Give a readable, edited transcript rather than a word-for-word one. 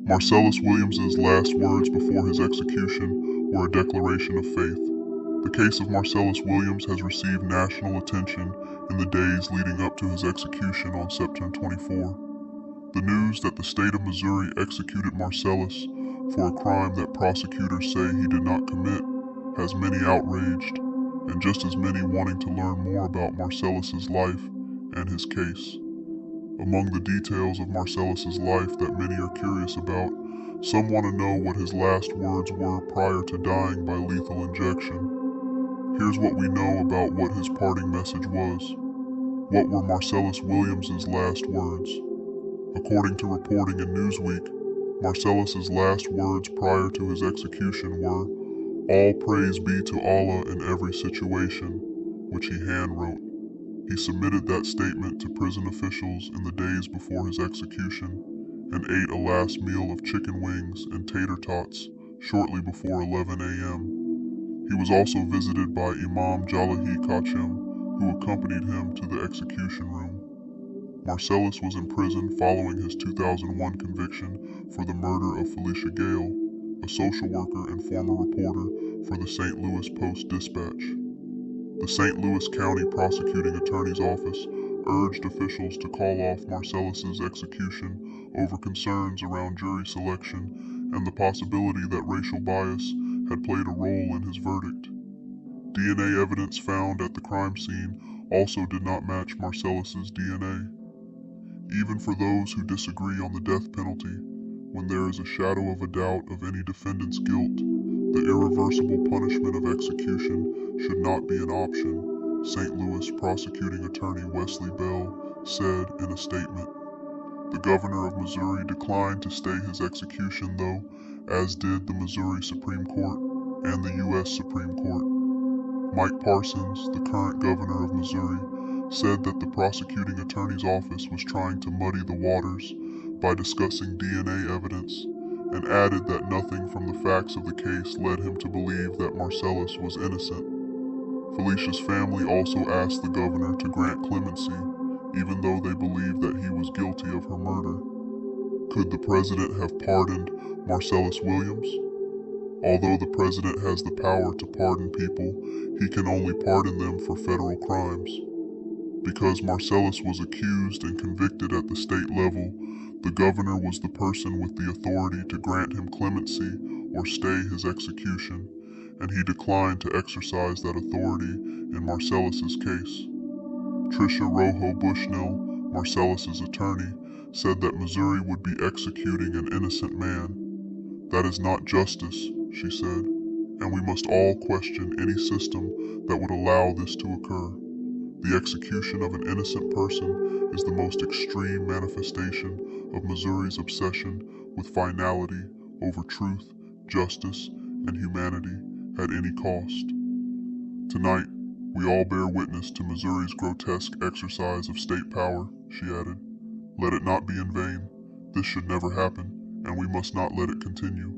Marcellus Williams's last words before his execution were a declaration of faith. The case of Marcellus Williams has received national attention in the days leading up to his execution on September 24. The news that the state of Missouri executed Marcellus for a crime that prosecutors say he did not commit has many outraged, and just as many wanting to learn more about Marcellus's life and his case. Among the details of Marcellus's life that many are curious about, some want to know what his last words were prior to dying by lethal injection. Here's what we know about what his parting message was. What were Marcellus Williams's last words? According to reporting in Newsweek, Marcellus's last words prior to his execution were, "All praise be to Allah in every situation," which he handwrote. He submitted that statement to prison officials in the days before his execution and ate a last meal of chicken wings and tater tots shortly before 11 a.m. He was also visited by Imam Jalahi Kachim, who accompanied him to the execution room. Marcellus was in prison following his 2001 conviction for the murder of Felicia Gale, a social worker and former reporter for the St. Louis Post-Dispatch. The St. Louis County Prosecuting Attorney's Office urged officials to call off Marcellus's execution over concerns around jury selection and the possibility that racial bias had played a role in his verdict. DNA evidence found at the crime scene also did not match Marcellus's DNA. Even for those who disagree on the death penalty, when there is a shadow of a doubt of any defendant's guilt, the irreversible punishment of execution should not be an option, St. Louis Prosecuting Attorney Wesley Bell said in a statement. The governor of Missouri declined to stay his execution though, as did the Missouri Supreme Court and the U.S. Supreme Court. Mike Parsons, the current governor of Missouri, said that the prosecuting attorney's office was trying to muddy the waters by discussing DNA evidence, and added that nothing from the facts of the case led him to believe that Marcellus was innocent. Felicia's family also asked the governor to grant clemency, even though they believed that he was guilty of her murder. Could the president have pardoned Marcellus Williams? Although the president has the power to pardon people, he can only pardon them for federal crimes. Because Marcellus was accused and convicted at the state level, the governor was the person with the authority to grant him clemency or stay his execution, and he declined to exercise that authority in Marcellus's case. Tricia Rojo Bushnell, Marcellus's attorney, said that Missouri would be executing an innocent man. That is not justice, she said, and we must all question any system that would allow this to occur. The execution of an innocent person is the most extreme manifestation of Missouri's obsession with finality over truth, justice, and humanity at any cost. Tonight, we all bear witness to Missouri's grotesque exercise of state power, she added. Let it not be in vain. This should never happen, and we must not let it continue.